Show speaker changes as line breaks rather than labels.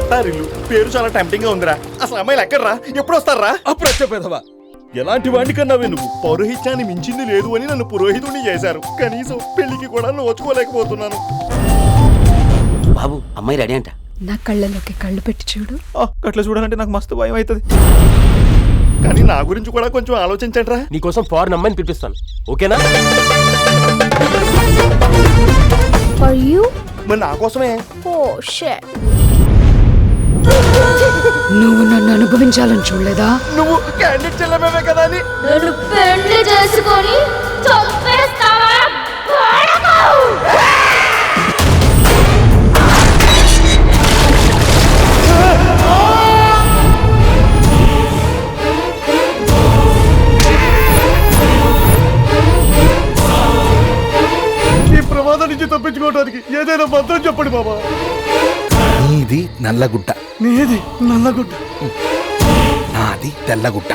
అత్తారిల్లు పేరు చాలా టెంప్టింగ్ గా ఉందిరా. అసలు అమ్మాయిలు ఎక్కడ్రా, ఎప్పుడు వస్తారా?
అప్రచ్చ ఎలాంటి వాడిని కన్నావే నువ్వు?
పౌరోహిత్యాన్ని మించింది లేదు అని నన్ను పురోహితుడిని చేశారు. కనీసం పెళ్లికి కూడా నోచుకోలేకపోతున్నాను.
బాబు అమ్మాయి రెడీ అంట.
నా కళ్ళలోకి కళ్ళు పెట్టి చూడు.
అట్లా చూడాలంటే నాకు మస్తు భయం అవుతుంది. కానీ నా గురించి కూడా కొంచెం ఆలోచించండి రా.
నీకోసం ఫారెన్ అమ్మాయిని పిలిపిస్తాను, ఓకేనా?
For you?
మరి నా కోసమే.
Oh shit.
నువ్వు నన్ను అనుభవించాలని చూడలేదా?
నువ్వు క్యాండిడేట్ చెల్లమే కదా అని.
నన్ను పెళ్లి చేసుకొని చంపేస్తావా?
ఈ ప్రమాదం నుంచి తప్పించుకోవడానికి ఏదైనా మంత్రం చెప్పండి బాబా.
నీది నల్లగుడ్డ,
నీది నల్లగుడ్డ,
నాది తెల్లగుడ్డ.